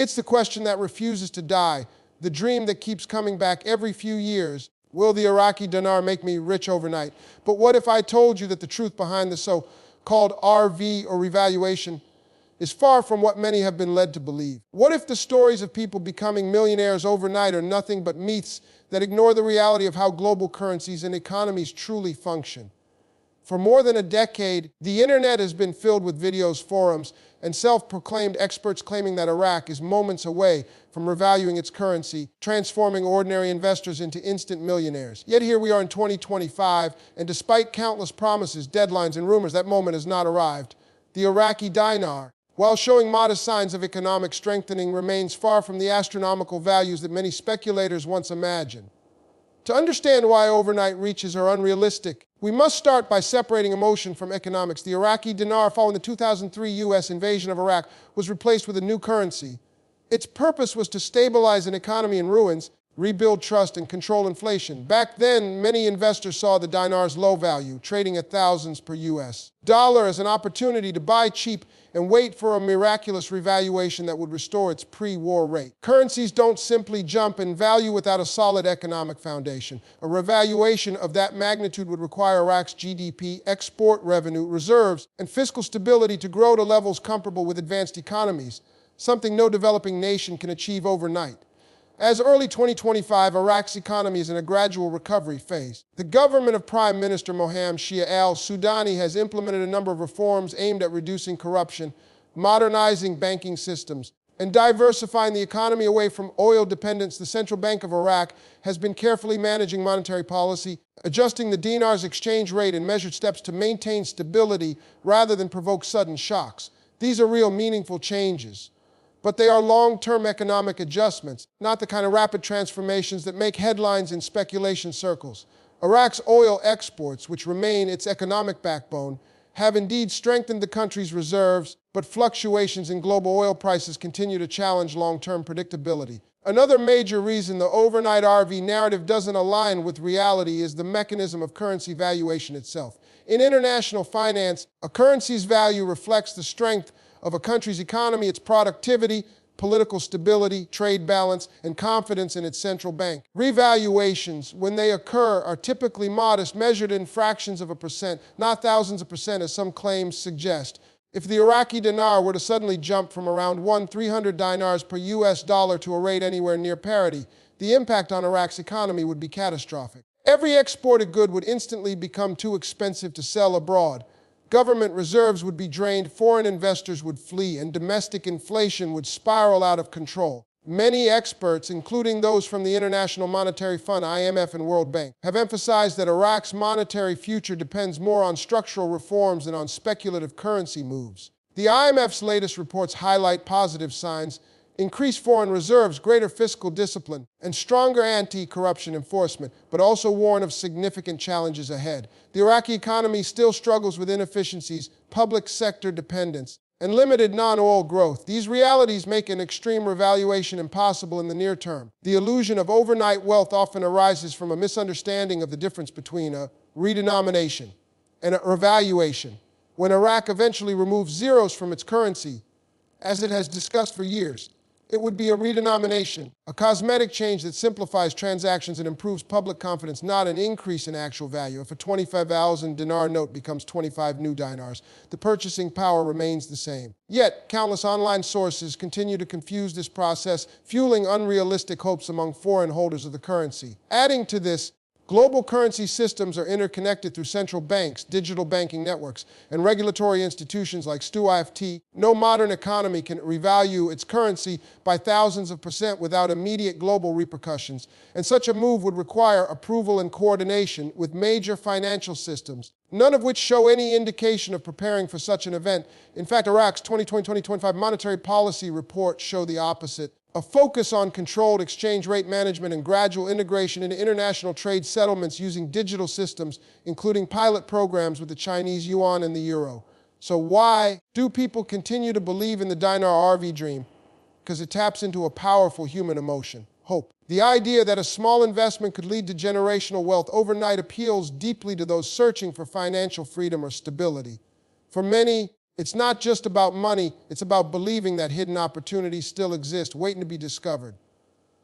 It's the question that refuses to die, the dream that keeps coming back every few years. Will the Iraqi dinar make me rich overnight? But what if I told you that the truth behind the so-called RV or revaluation is far from what many have been led to believe? What if the stories of people becoming millionaires overnight are nothing but myths that ignore the reality of how global currencies and economies truly function? For more than a decade, the internet has been filled with videos, forums, and self-proclaimed experts claiming that Iraq is moments away from revaluing its currency, transforming ordinary investors into instant millionaires. Yet here we are in 2025, and despite countless promises, deadlines, and rumors, that moment has not arrived. The Iraqi dinar, while showing modest signs of economic strengthening, remains far from the astronomical values that many speculators once imagined. To understand why overnight reaches are unrealistic, we must start by separating emotion from economics. The Iraqi dinar, following the 2003 U.S. invasion of Iraq, was replaced with a new currency. Its purpose was to stabilize an economy in ruins, rebuild trust, and control inflation. Back then, many investors saw the dinar's low value, trading at thousands per U.S. dollar, as an opportunity to buy cheap and wait for a miraculous revaluation that would restore its pre-war rate. Currencies don't simply jump in value without a solid economic foundation. A revaluation of that magnitude would require Iraq's GDP, export revenue, reserves, and fiscal stability to grow to levels comparable with advanced economies, something no developing nation can achieve overnight. As early 2025, Iraq's economy is in a gradual recovery phase. The government of Prime Minister Mohammed Shia al-Sudani has implemented a number of reforms aimed at reducing corruption, modernizing banking systems, and diversifying the economy away from oil dependence. The Central Bank of Iraq has been carefully managing monetary policy, adjusting the dinar's exchange rate and measured steps to maintain stability rather than provoke sudden shocks. These are real, meaningful changes. But they are long-term economic adjustments, not the kind of rapid transformations that make headlines in speculation circles. Iraq's oil exports, which remain its economic backbone, have indeed strengthened the country's reserves, but fluctuations in global oil prices continue to challenge long-term predictability. Another major reason the overnight RV narrative doesn't align with reality is the mechanism of currency valuation itself. In international finance, a currency's value reflects the strength of a country's economy, its productivity, political stability, trade balance, and confidence in its central bank. Revaluations, when they occur, are typically modest, measured in fractions of a percent, not thousands of percent as some claims suggest. If the Iraqi dinar were to suddenly jump from around 300 dinars per US dollar to a rate anywhere near parity, the impact on Iraq's economy would be catastrophic. Every exported good would instantly become too expensive to sell abroad. Government reserves would be drained, foreign investors would flee, and domestic inflation would spiral out of control. Many experts, including those from the International Monetary Fund, IMF, and World Bank, have emphasized that Iraq's monetary future depends more on structural reforms than on speculative currency moves. The IMF's latest reports highlight positive signs: increased foreign reserves, greater fiscal discipline, and stronger anti-corruption enforcement, but also warn of significant challenges ahead. The Iraqi economy still struggles with inefficiencies, public sector dependence, and limited non-oil growth. These realities make an extreme revaluation impossible in the near term. The illusion of overnight wealth often arises from a misunderstanding of the difference between a redenomination and a revaluation. When Iraq eventually removes zeros from its currency, as it has discussed for years, it would be a redenomination, a cosmetic change that simplifies transactions and improves public confidence, not an increase in actual value. If a 25,000 dinar note becomes 25 new dinars, the purchasing power remains the same. Yet, countless online sources continue to confuse this process, fueling unrealistic hopes among foreign holders of the currency. Adding to this, global currency systems are interconnected through central banks, digital banking networks, and regulatory institutions like STUIFT. No modern economy can revalue its currency by thousands of percent without immediate global repercussions, and such a move would require approval and coordination with major financial systems, none of which show any indication of preparing for such an event. In fact, Iraq's 2020-2025 monetary policy report show the opposite. A focus on controlled exchange rate management and gradual integration into international trade settlements using digital systems, including pilot programs with the Chinese yuan and the euro. So why do people continue to believe in the Dinar RV dream? Because it taps into a powerful human emotion, hope. The idea that a small investment could lead to generational wealth overnight appeals deeply to those searching for financial freedom or stability. For many, It's not just about money, it's about believing that hidden opportunities still exist, waiting to be discovered.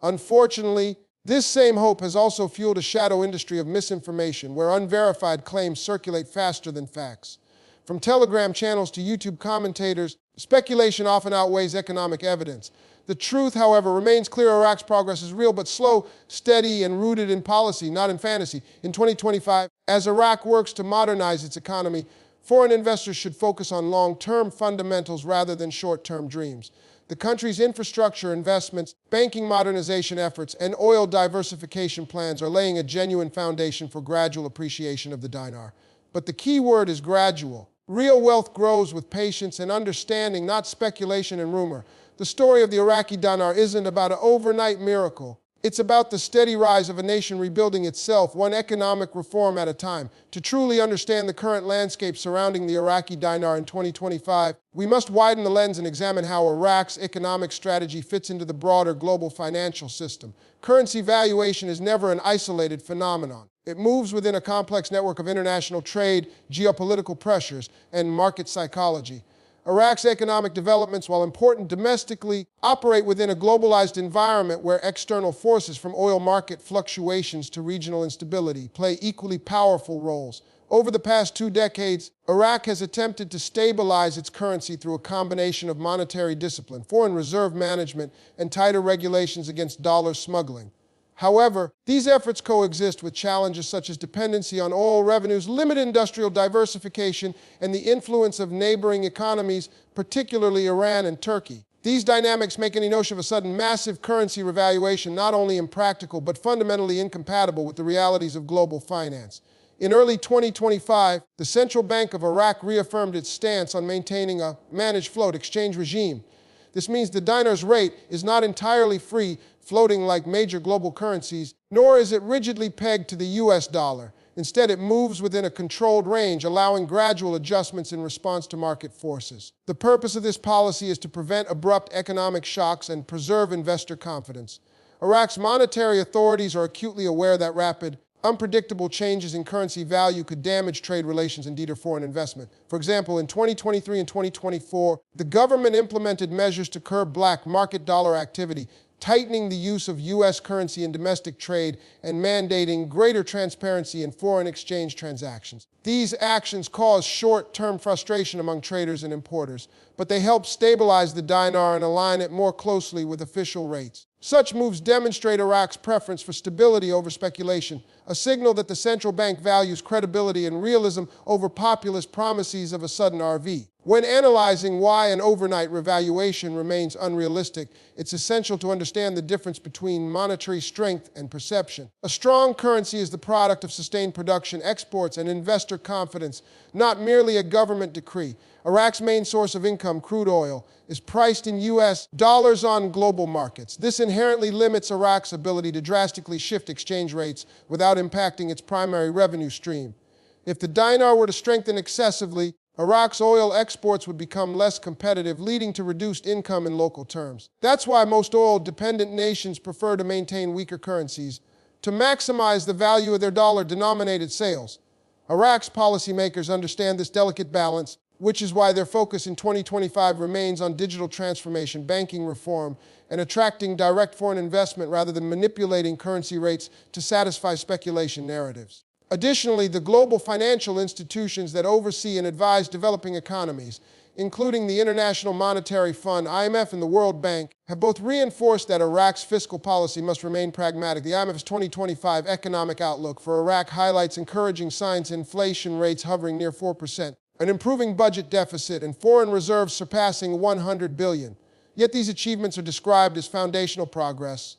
Unfortunately, this same hope has also fueled a shadow industry of misinformation where unverified claims circulate faster than facts. From Telegram channels to YouTube commentators, speculation often outweighs economic evidence. The truth, however, remains clear. Iraq's progress is real but slow, steady, and rooted in policy, not in fantasy. In 2025, as Iraq works to modernize its economy, foreign investors should focus on long-term fundamentals rather than short-term dreams. The country's infrastructure investments, banking modernization efforts, and oil diversification plans are laying a genuine foundation for gradual appreciation of the dinar. But the key word is gradual. Real wealth grows with patience and understanding, not speculation and rumor. The story of the Iraqi dinar isn't about an overnight miracle. It's about the steady rise of a nation rebuilding itself, one economic reform at a time. To truly understand the current landscape surrounding the Iraqi dinar in 2025, we must widen the lens and examine how Iraq's economic strategy fits into the broader global financial system. Currency valuation is never an isolated phenomenon. It moves within a complex network of international trade, geopolitical pressures, and market psychology. Iraq's economic developments, while important domestically, operate within a globalized environment where external forces, from oil market fluctuations to regional instability, play equally powerful roles. Over the past 2 decades, Iraq has attempted to stabilize its currency through a combination of monetary discipline, foreign reserve management, and tighter regulations against dollar smuggling. However, these efforts coexist with challenges such as dependency on oil revenues, limited industrial diversification, and the influence of neighboring economies, particularly Iran and Turkey. These dynamics make any notion of a sudden massive currency revaluation not only impractical, but fundamentally incompatible with the realities of global finance. In early 2025, the Central Bank of Iraq reaffirmed its stance on maintaining a managed float exchange regime. This means the dinar's rate is not entirely free, floating like major global currencies, nor is it rigidly pegged to the US dollar. Instead, it moves within a controlled range, allowing gradual adjustments in response to market forces. The purpose of this policy is to prevent abrupt economic shocks and preserve investor confidence. Iraq's monetary authorities are acutely aware that rapid, unpredictable changes in currency value could damage trade relations and deter foreign investment. For example, in 2023 and 2024, the government implemented measures to curb black market dollar activity, tightening the use of U.S. currency in domestic trade and mandating greater transparency in foreign exchange transactions. These actions caused short-term frustration among traders and importers, but they helped stabilize the dinar and align it more closely with official rates. Such moves demonstrate Iraq's preference for stability over speculation, a signal that the central bank values credibility and realism over populist promises of a sudden RV. When analyzing why an overnight revaluation remains unrealistic, it's essential to understand the difference between monetary strength and perception. A strong currency is the product of sustained production, exports, and investor confidence, not merely a government decree. Iraq's main source of income, crude oil, is priced in US dollars on global markets. This inherently limits Iraq's ability to drastically shift exchange rates without impacting its primary revenue stream. If the dinar were to strengthen excessively, Iraq's oil exports would become less competitive, leading to reduced income in local terms. That's why most oil-dependent nations prefer to maintain weaker currencies to maximize the value of their dollar-denominated sales. Iraq's policymakers understand this delicate balance, which is why their focus in 2025 remains on digital transformation, banking reform, and attracting direct foreign investment rather than manipulating currency rates to satisfy speculation narratives. Additionally, the global financial institutions that oversee and advise developing economies, including the International Monetary Fund, IMF, and the World Bank, have both reinforced that Iraq's fiscal policy must remain pragmatic. The IMF's 2025 economic outlook for Iraq highlights encouraging signs: inflation rates hovering near 4%, an improving budget deficit, and foreign reserves surpassing $100 billion. Yet these achievements are described as foundational progress,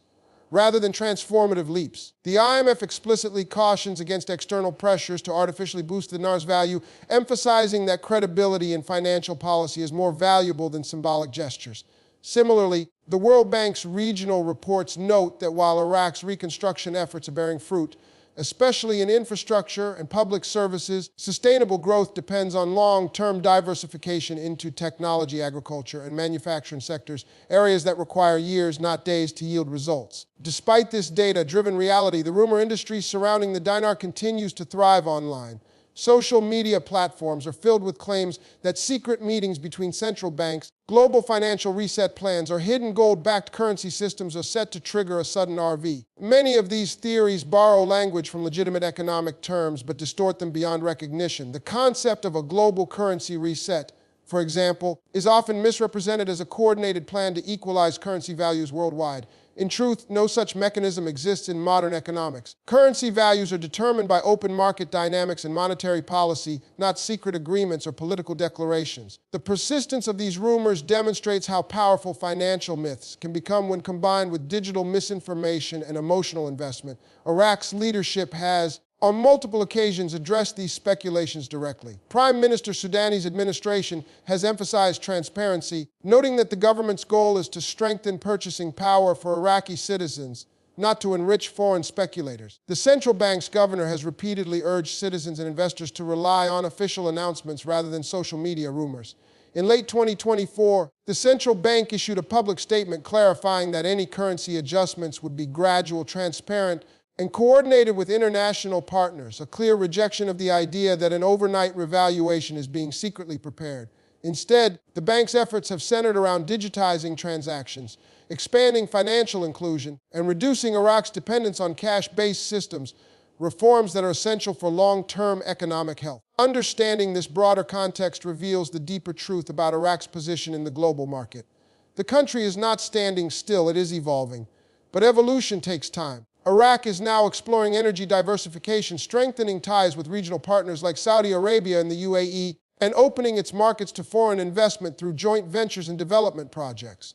rather than transformative leaps. The IMF explicitly cautions against external pressures to artificially boost the dinar's value, emphasizing that credibility in financial policy is more valuable than symbolic gestures. Similarly, the World Bank's regional reports note that while Iraq's reconstruction efforts are bearing fruit, especially in infrastructure and public services, sustainable growth depends on long-term diversification into technology, agriculture, and manufacturing sectors, areas that require years, not days, to yield results. Despite this data-driven reality, the rumor industry surrounding the dinar continues to thrive online. Social media platforms are filled with claims that secret meetings between central banks, global financial reset plans, or hidden gold-backed currency systems are set to trigger a sudden RV. Many of these theories borrow language from legitimate economic terms but distort them beyond recognition. The concept of a global currency reset, for example, is often misrepresented as a coordinated plan to equalize currency values worldwide. In truth, no such mechanism exists in modern economics. Currency values are determined by open market dynamics and monetary policy, not secret agreements or political declarations. The persistence of these rumors demonstrates how powerful financial myths can become when combined with digital misinformation and emotional investment. Iraq's leadership has, on multiple occasions, addressed these speculations directly. Prime Minister Soudani's administration has emphasized transparency, noting that the government's goal is to strengthen purchasing power for Iraqi citizens, not to enrich foreign speculators. The central bank's governor has repeatedly urged citizens and investors to rely on official announcements rather than social media rumors. In late 2024, the central bank issued a public statement clarifying that any currency adjustments would be gradual, transparent, and coordinated with international partners, a clear rejection of the idea that an overnight revaluation is being secretly prepared. Instead, the bank's efforts have centered around digitizing transactions, expanding financial inclusion, and reducing Iraq's dependence on cash-based systems, reforms that are essential for long-term economic health. Understanding this broader context reveals the deeper truth about Iraq's position in the global market. The country is not standing still, it is evolving. But evolution takes time. Iraq is now exploring energy diversification, strengthening ties with regional partners like Saudi Arabia and the UAE, and opening its markets to foreign investment through joint ventures and development projects.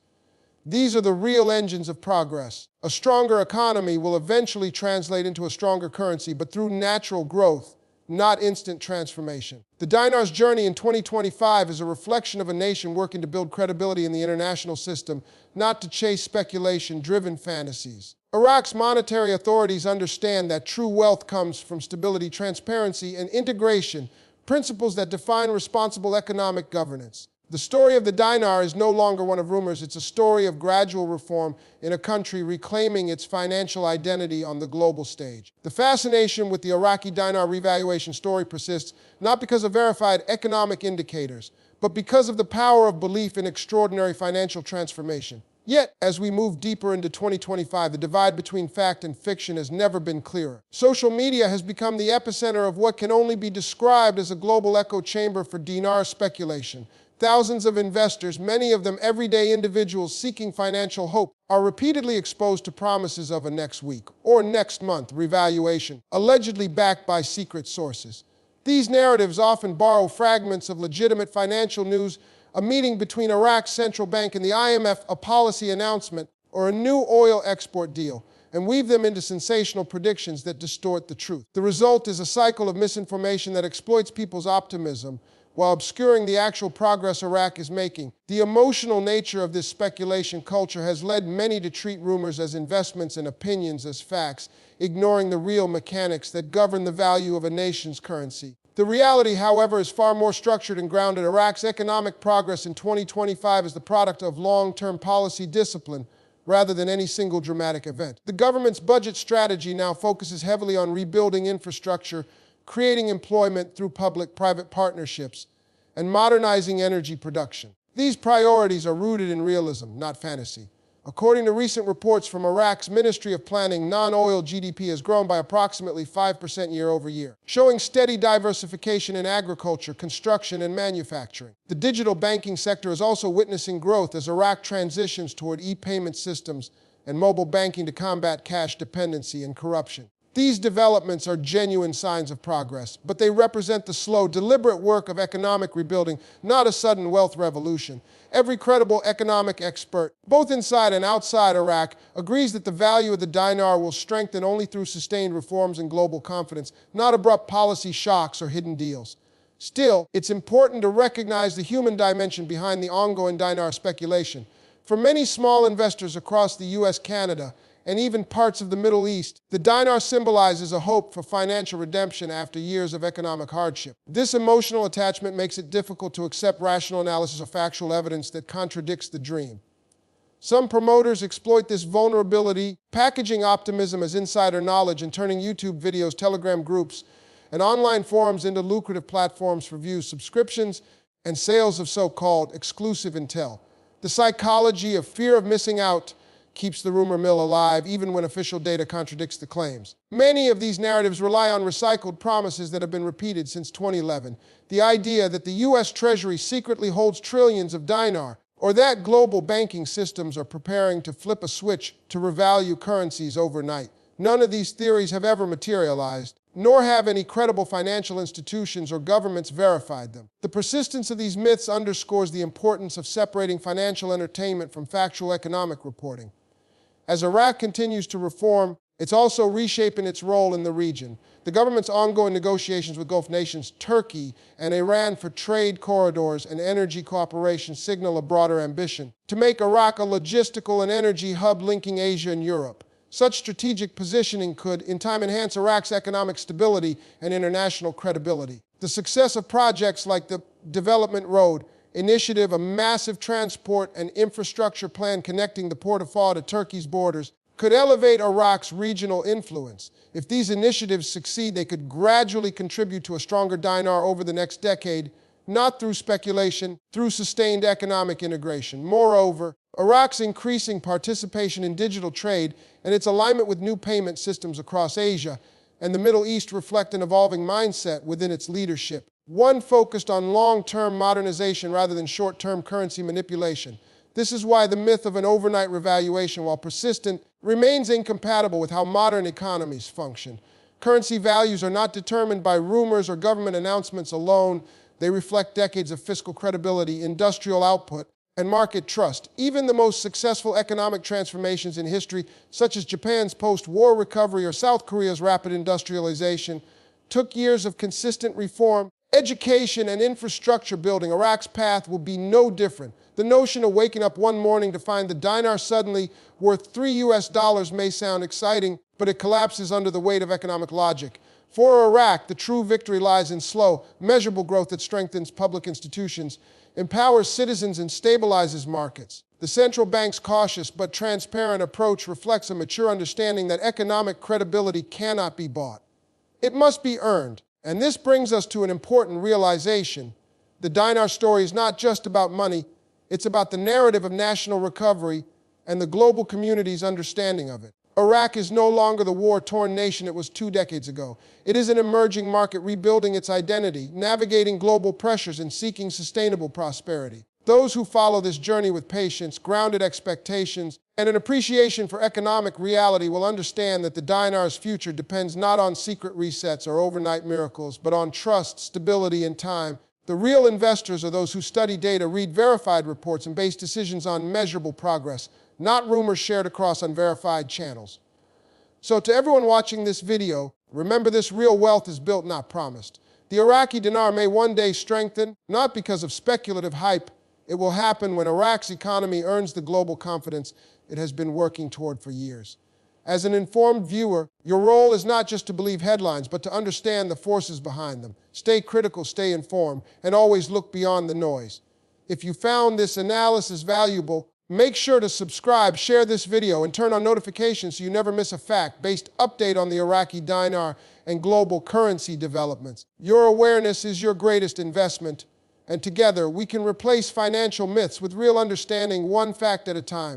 These are the real engines of progress. A stronger economy will eventually translate into a stronger currency, but through natural growth, not instant transformation. The dinar's journey in 2025 is a reflection of a nation working to build credibility in the international system, not to chase speculation-driven fantasies. Iraq's monetary authorities understand that true wealth comes from stability, transparency, and integration, principles that define responsible economic governance. The story of the dinar is no longer one of rumors, it's a story of gradual reform in a country reclaiming its financial identity on the global stage. The fascination with the Iraqi dinar revaluation story persists not because of verified economic indicators, but because of the power of belief in extraordinary financial transformation. Yet, as we move deeper into 2025, the divide between fact and fiction has never been clearer. Social media has become the epicenter of what can only be described as a global echo chamber for dinar speculation. Thousands of investors, many of them everyday individuals seeking financial hope, are repeatedly exposed to promises of a next week or next month revaluation, allegedly backed by secret sources. These narratives often borrow fragments of legitimate financial news, a meeting between Iraq's central bank and the IMF, a policy announcement, or a new oil export deal, and weave them into sensational predictions that distort the truth. The result is a cycle of misinformation that exploits people's optimism while obscuring the actual progress Iraq is making. The emotional nature of this speculation culture has led many to treat rumors as investments and opinions as facts, ignoring the real mechanics that govern the value of a nation's currency. The reality, however, is far more structured and grounded. Iraq's economic progress in 2025 is the product of long-term policy discipline rather than any single dramatic event. The government's budget strategy now focuses heavily on rebuilding infrastructure, creating employment through public-private partnerships, and modernizing energy production. These priorities are rooted in realism, not fantasy. According to recent reports from Iraq's Ministry of Planning, non-oil GDP has grown by approximately 5% year over year, showing steady diversification in agriculture, construction, and manufacturing. The digital banking sector is also witnessing growth as Iraq transitions toward e-payment systems and mobile banking to combat cash dependency and corruption. These developments are genuine signs of progress, but they represent the slow, deliberate work of economic rebuilding, not a sudden wealth revolution. Every credible economic expert, both inside and outside Iraq, agrees that the value of the dinar will strengthen only through sustained reforms and global confidence, not abrupt policy shocks or hidden deals. Still, it's important to recognize the human dimension behind the ongoing dinar speculation. For many small investors across the US, Canada, and even parts of the Middle East, the dinar symbolizes a hope for financial redemption after years of economic hardship. This emotional attachment makes it difficult to accept rational analysis or factual evidence that contradicts the dream. Some promoters exploit this vulnerability, packaging optimism as insider knowledge and turning YouTube videos, Telegram groups, and online forums into lucrative platforms for views, subscriptions, and sales of so-called exclusive intel. The psychology of fear of missing out keeps the rumor mill alive, even when official data contradicts the claims. Many of these narratives rely on recycled promises that have been repeated since 2011. The idea that the U.S. Treasury secretly holds trillions of dinar, or that global banking systems are preparing to flip a switch to revalue currencies overnight. None of these theories have ever materialized, nor have any credible financial institutions or governments verified them. The persistence of these myths underscores the importance of separating financial entertainment from factual economic reporting. As Iraq continues to reform, it's also reshaping its role in the region. The government's ongoing negotiations with Gulf nations Turkey and Iran for trade corridors and energy cooperation signal a broader ambition to make Iraq a logistical and energy hub linking Asia and Europe. Such strategic positioning could, in time, enhance Iraq's economic stability and international credibility. The success of projects like the Development Road Initiative, a massive transport and infrastructure plan connecting the Port of Faa to Turkey's borders, could elevate Iraq's regional influence. If these initiatives succeed, they could gradually contribute to a stronger dinar over the next decade, not through speculation, through sustained economic integration. Moreover, Iraq's increasing participation in digital trade and its alignment with new payment systems across Asia and the Middle East reflect an evolving mindset within its leadership, one focused on long-term modernization rather than short-term currency manipulation. This is why the myth of an overnight revaluation, while persistent, remains incompatible with how modern economies function. Currency values are not determined by rumors or government announcements alone. They reflect decades of fiscal credibility, industrial output, and market trust. Even the most successful economic transformations in history, such as Japan's post-war recovery or South Korea's rapid industrialization, took years of consistent reform, education, and infrastructure building. Iraq's path will be no different. The notion of waking up one morning to find the dinar suddenly worth $3 may sound exciting, but it collapses under the weight of economic logic. For Iraq, the true victory lies in slow, measurable growth that strengthens public institutions, empowers citizens, and stabilizes markets. The central bank's cautious but transparent approach reflects a mature understanding that economic credibility cannot be bought. It must be earned. And this brings us to an important realization. The dinar story is not just about money, it's about the narrative of national recovery and the global community's understanding of it. Iraq is no longer the war-torn nation it was 2 decades ago. It is an emerging market rebuilding its identity, navigating global pressures, and seeking sustainable prosperity. Those who follow this journey with patience, grounded expectations, and an appreciation for economic reality will understand that the dinar's future depends not on secret resets or overnight miracles, but on trust, stability, and time. The real investors are those who study data, read verified reports, and base decisions on measurable progress, not rumors shared across unverified channels. So to everyone watching this video, remember this: real wealth is built, not promised. The Iraqi dinar may one day strengthen, not because of speculative hype. It will happen when Iraq's economy earns the global confidence it has been working toward for years. As an informed viewer, your role is not just to believe headlines, but to understand the forces behind them. Stay critical, stay informed, and always look beyond the noise. If you found this analysis valuable, make sure to subscribe, share this video, and turn on notifications so you never miss a fact-based update on the Iraqi dinar and global currency developments. Your awareness is your greatest investment, and together we can replace financial myths with real understanding, one fact at a time.